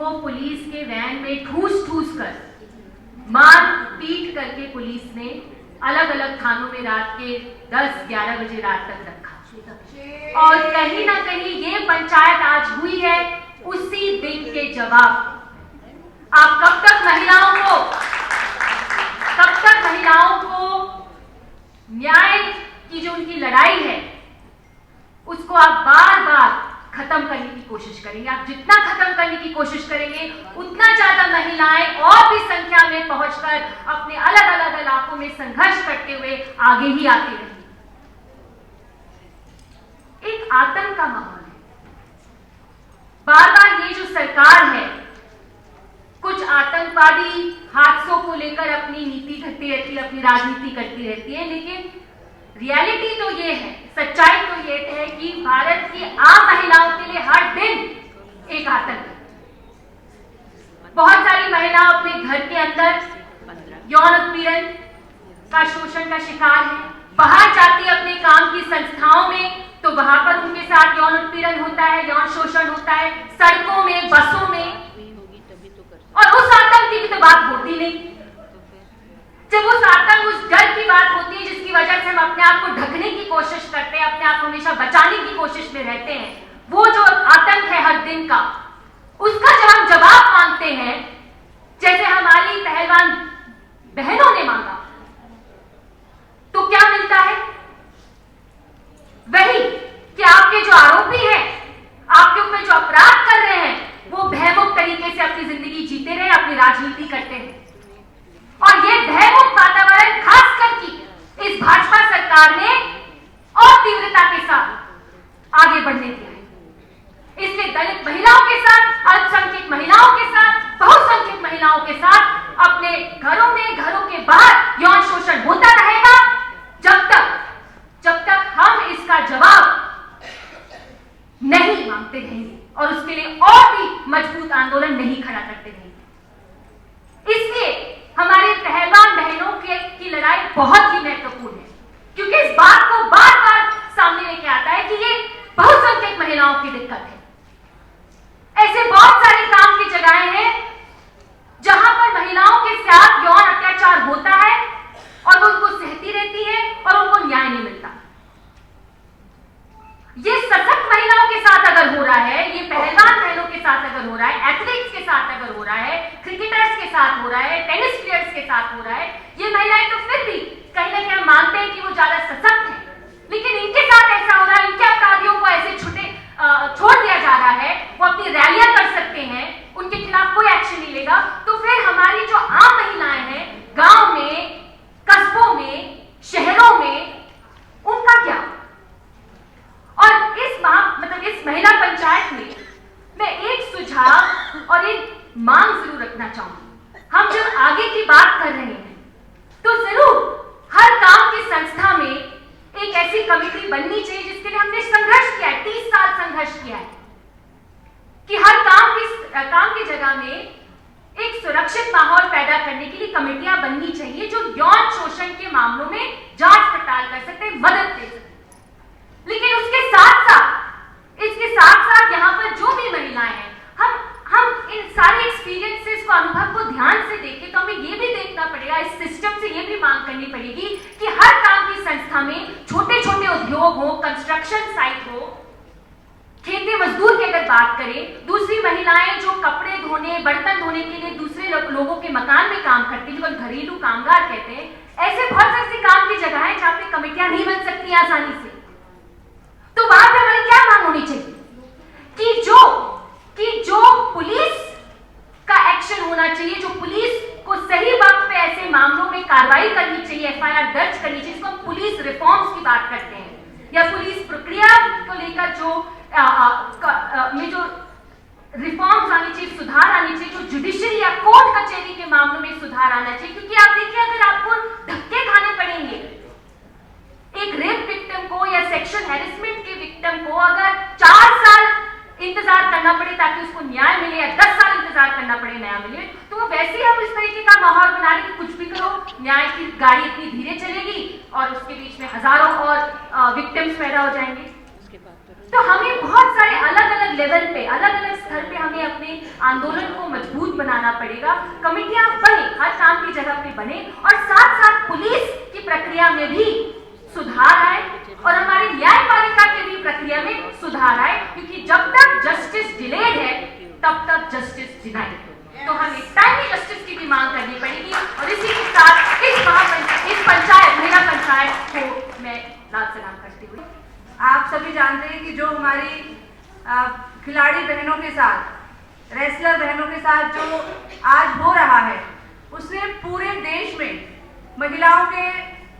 उनको पुलिस के वैन में ठूस ठूस कर, मार पीट करके पुलिस ने अलग अलग थानों में रात के 10-11 बजे रात तक रखा। और कहीं ना कहीं ये पंचायत आज हुई है उसी दिन के जवाब। आप कब तक महिलाओं को न्याय की जो उनकी लड़ाई है उसको आप बार बार खत्म करने की कोशिश करेंगे। आप जितना खत्म करने की कोशिश करेंगे उतना ज्यादा महिलाएं और भी संख्या में पहुंचकर अपने अलग अलग इलाकों में संघर्ष करते हुए आगे ही आती रहेंगी। एक आतंक का माहौल है। बार बार ये जो सरकार है कुछ आतंकवादी हादसों को लेकर अपनी नीति करती रहती है, अपनी राजनीति करती रहती है, लेकिन रियलिटी तो ये है, सच्चाई तो ये है कि भारत की आम महिलाओं के लिए हर दिन एक आतंक है। बहुत सारी महिलाएं अपने घर के अंदर यौन उत्पीड़न का शोषण का शिकार है। बाहर जाती है अपने काम की संस्थाओं में तो वहां पर उनके साथ यौन उत्पीड़न होता है, यौन शोषण होता है, सड़कों में, बसों में। और उस आतंक की तो बात होती नहीं। जब उस आतंक, उस डर की बात होती है जिसकी वजह से हम अपने आप को ढकने की कोशिश करते हैं, अपने आप को हमेशा बचाने की कोशिश में रहते हैं, वो जो आतंक है हर दिन का, उसका जब हम जवाब मांगते हैं जैसे हमारी पहलवान बहनों ने मांगा, तो क्या मिलता है? वही कि आपके जो आरोपी हैं, आपके ऊपर जो अपराध कर रहे हैं, वो भयमुक्त तरीके से अपनी जिंदगी जीते रहे, अपनी राजनीति करते हैं। और ये भयमुक्त वातावरण खासकर की इस भाजपा सरकार ने और तीव्रता के साथ आगे बढ़ने दिया है। इसलिए दलित महिलाओं के साथ, अल्पसंख्यक महिलाओं के साथ, बहुसंख्यक महिलाओं के साथ अपने घरों में, घरों के बाहर यौन शोषण होता रहेगा जब तक हम इसका जवाब नहीं मांगते रहेंगे और उसके लिए और भी मजबूत आंदोलन नहीं खड़ा करते रहेंगे। इसलिए हमारे पहलवान बहनों की लड़ाई बहुत ही महत्वपूर्ण है, क्योंकि इस बात को बार बार सामने लेके आता है कि ये बहुसंख्यक महिलाओं की दिक्कत है। ऐसे बहुत सारे काम की जगहें हैं जहां पर महिलाओं के साथ यौन अत्याचार होता है और वो उनको सहती रहती है और उनको न्याय नहीं मिलता। ये सशक्त महिलाओं के साथ अगर हो रहा है, ये पहलवान बहनों के साथ अगर हो रहा है, एथलीट्स के साथ अगर हो रहा है, क्रिकेटर्स के साथ हो रहा है, टेनिस प्लेयर्स के साथ हो रहा है, ये महिलाएं तो फिर भी कहीं ना कहीं हम मानते हैं कि वो ज्यादा सशक्त हैं, लेकिन इनके साथ ऐसा हो रहा है, इनके अपराधियों को ऐसे छोड़ दिया जा रहा है, वो अपनी रैलियां कर सकते हैं, उनके खिलाफ कोई एक्शन नहीं लेगा। तो फिर हमारी जो आम महिलाएं हैं गांव में, कस्बों में, शहरों में, उनका क्या? और इस महिला पंचायत में मैं एक सुझाव और एक मांग जरूर रखना चाहूंगी। हम जब आगे की बात कर रहे हैं तो जरूर हर गांव की संस्था में एक ऐसी कमेटी बननी चाहिए जिसके लिए हमने संघर्ष किया है, 30 साल संघर्ष किया है, कि हर काम की जगह में एक सुरक्षित माहौल पैदा करने के लिए कमेटियां बननी चाहिए जो यौन शोषण के मामलों में जांच पड़ताल कर सकते, मदद दे सकते। लेकिन इसके साथ साथ यहाँ पर जो भी महिलाएं हैं, हम इन सारे एक्सपीरियंसेस को, अनुभव को ध्यान से देखें तो हमें ये भी देखना पड़ेगा, इस सिस्टम से ये भी मांग करनी पड़ेगी कि हर काम की संस्था में छोटे छोटे उद्योग हो, कंस्ट्रक्शन साइट हो, खेती मजदूर की अगर बात करें, दूसरी महिलाएं जो कपड़े धोने, बर्तन धोने के लिए दूसरे लोगों के मकान में काम करती हैं, जो घरेलू कामगार कहते हैं, ऐसे बहुत सारे काम की जगह है जहां पे कमेटियां नहीं बन सकती आसानी से। तो वहां पे हमारी क्या मांग होनी चाहिए कि जो पुलिस का एक्शन होना चाहिए, जो पुलिस को सही वक्त पे ऐसे मामलों में कार्रवाई करनी चाहिए, एफआईआर दर्ज करनी चाहिए, जिसको हम पुलिस रिफॉर्म्स की बात करते हैं, या पुलिस प्रक्रिया को लेकर जो रिफॉर्म्स आनी चाहिए, सुधार आनी चाहिए, जो जुडिशरी या कोर्ट कचहरी के मामलों में सुधार आना चाहिए। क्योंकि आप देखिए, अगर आपको धक्के खाने पड़ेंगे, एक रेप विक्टिम को या सेक्सुअल हैरेसमेंट के विक्टिम को अगर 4 साल इंतजार करना पड़े ताकि उसको न्याय मिले, या 10 साल इंतजार करना पड़े न्याय मिले, तो वैसे ही हम इस तरीके का माहौल बना रहे कि कुछ भी करो, न्याय की गाड़ी इतनी धीरे चलेगी और उसके बीच में हजारों और विक्टिम्स पैदा हो जाएंगे। तो हमें बहुत सारे अलग अलग लेवल पे, अलग अलग स्तर पे हमें अपने आंदोलन को मजबूत बनाना पड़ेगा। कमिटियां बने, हर काम की जगह पे बने, और साथ साथ पुलिस की प्रक्रिया में भी सुधार आए और हमारी न्यायपालिका की भी प्रक्रिया में सुधार आए, क्योंकि जब तक जस्टिस डिलेड है तब तक जस्टिस डिनाइड है। तो हमें टाइमली जस्टिस की भी मांग करनी पड़ेगी। और इसी के साथ इस पंचायत, महिला पंचायत को मैं लाल सलाम करती हुई, आप सभी जानते हैं कि जो हमारी खिलाड़ी बहनों के साथ, रेसलर बहनों के साथ जो आज हो रहा है, उसने पूरे देश में महिलाओं के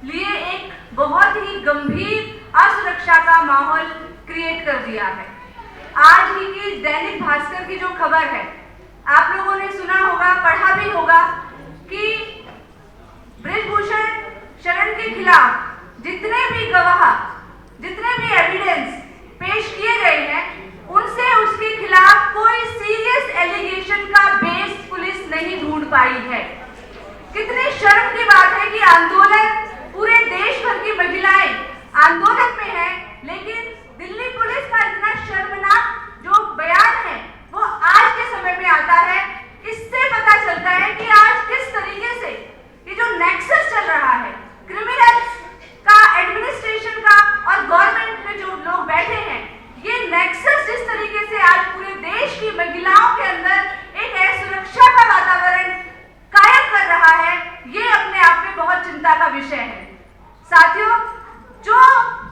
लिए एक बहुत ही गंभीर असुरक्षा का माहौल क्रिएट कर दिया है। आज ही की दैनिक भास्कर की जो खबर है, आप लोगों ने सुना होगा, पढ़ा भी होगा कि बृजभूषण शरण के खिलाफ जितने भी गवाह, जितने भी एविडेंस पेश किए गए हैं, उनसे उसके खिलाफ कोई सीरियस एलिगेशन का बेस पुलिस नहीं ढूंढ पाई है। कितनी शर्म की बात है कि आंदोलन, पूरे देश भर की महिलाएं आंदोलन में हैं, लेकिन दिल्ली पुलिस का इतना शर्मनाक जो बयान है वो आज के समय में आता है। इससे पता चलता है कि आज किस तरीके से ये जो नेक्सस चल रहा है, क्रिमिनल्स का, एडमिनिस्ट्रेशन का और गवर्नमेंट में जो लोग बैठे हैं, ये नेक्सस जिस तरीके से आज पूरे देश की महिलाओं के अंदर एक असुरक्षा का वातावरण कायम कर रहा है, ये अपने आप में बहुत चिंता का विषय है। साथियों, जो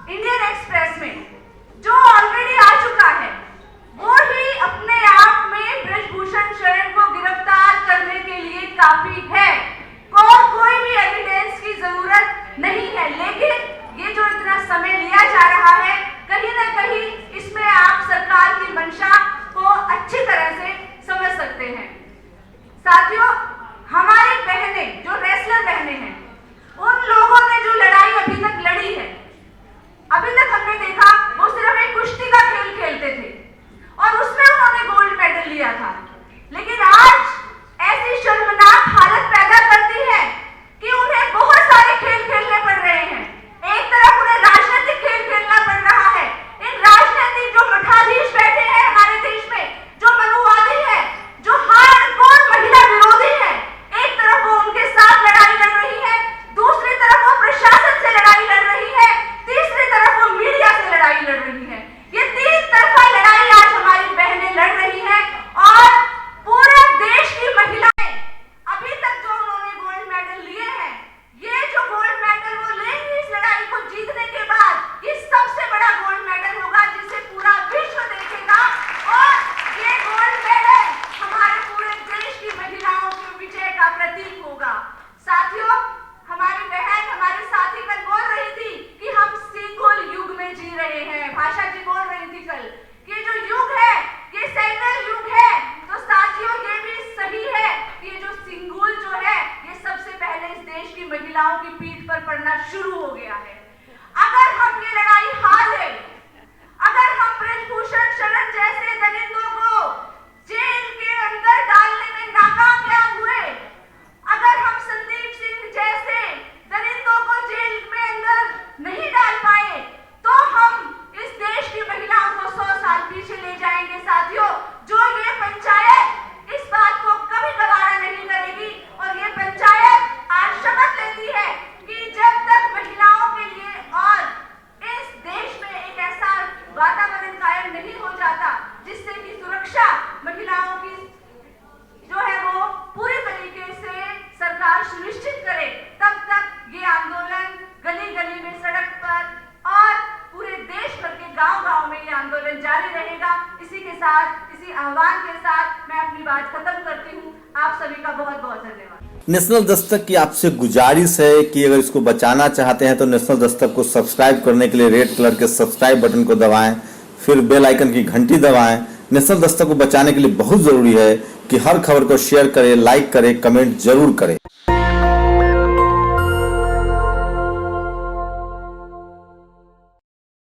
इंडियन एक्सप्रेस में जो ऑलरेडी आ चुका है, वो ही अपने आप में बृजभूषण शरण को गिरफ्तार करने के लिए काफी है। कोई भी एविडेंस की जरूरत नहीं है। लेकिन ये जो इतना समय लिया जा रहा है, कहीं ना कहीं इसमें आप सरकार की मंशा को अच्छी तरह से समझ सकते हैं। साथियों, हमारी बहनें जो रेसलर बहनें हैं, उन लोगों ने जो लड़ाई अभी तक लड़ी है, अभी तक हमने देखा वो सिर्फ एक कुश्ती का खेल खेलते थे और उसमें उन्होंने गोल्ड मेडल लिया था। लेकिन आज ऐसी शर्मनाक हालत पैदा करती है कि उन्हें बहुत सारे खेल खेलने पड़ रहे हैं। एक तरफ उन्हें राजनीतिक खेल खेलना पड़ रहा है। इन राजनीतिक जो मठाधीश बैठे हैं हमारे देश में, जो मनुवादी है, जो हार्डकोर महिला विरोधी है, एक तरफ वो उनके साथ लड़ाई लड़ रही है, दूसरी तरफ वो प्रशासन से लड़ाई लड़ रही है, तीसरी तरफ वो मीडिया से लड़ाई लड़ रही है। ये तीन तरफा लड़ाई आज हमारी बहनें लड़ रही हैं और पूरे देश की महिलाएं, अभी तक जो उन्होंने गोल्ड मेडल लिए हैं, ये जो गोल्ड मेडल वो लेंगी इस लड़ाई को जीतने के बाद, ये सबसे बड़ा गोल्ड मेडल होगा जिसे पूरा विश्व देखेगा। और ये गोल्ड मेडल हमारे पूरे देश की महिलाओं के विजय का प्रतीक होगा। साथियों, हमारी बहन, हमारे साथी कल बोल रही थी कि हम सिंगुल युग में जी रहे हैं। भाषा जी बोल रही थी कल कि ये जो युग है ये सिंगल युग है। तो साथियों, ये भी सही है कि ये जो सिंगुल जो है, ये सबसे पहले इस देश की महिलाओं की पीठ पर पड़ना शुरू हो गया है। अगर हम ये लड़ाई हार गए, अगर हम बृजभूषण शरण जैसे दरिंदों को जेल के अंदर डालने में नाकामयाब हुए, अगर हम संदीप सिंह जैसे दरिंदों को जेल में अंदर नहीं डाल पाए, तो हम इस देश की महिलाओं को 100 साल पीछे ले जाएंगे। साथियों, जो ये पंचायत इस बात को कभी गवारा नहीं करेगी और ये पंचायत आज शपथ लेती है कि जब तक महिलाओं के लिए और इस देश में एक ऐसा वातावरण कायम नहीं हो जाता जिससे कि सुरक्षा महिलाओं की जो है वो पूरी तरीके से सरकार सुनिश्चित करे, तब तक ये आंदोलन गली गली में, सड़क पर और पूरे देश भर के गांव-गांव में ये आंदोलन जारी रहेगा। इसी के साथ, इसी आह्वान के साथ मैं अपनी बात खत्म करती हूँ। आप सभी का बहुत बहुत धन्यवाद। नेशनल दस्तक की आपसे गुजारिश है कि अगर इसको बचाना चाहते हैं तो नेशनल दस्तक को सब्सक्राइब करने के लिए रेड कलर के सब्सक्राइब बटन को दबाएं, फिर बेल आइकन की घंटी दबाएं। नेशनल दस्तक को बचाने के लिए बहुत जरूरी है कि हर खबर को शेयर करें, लाइक करें, कमेंट जरूर करें।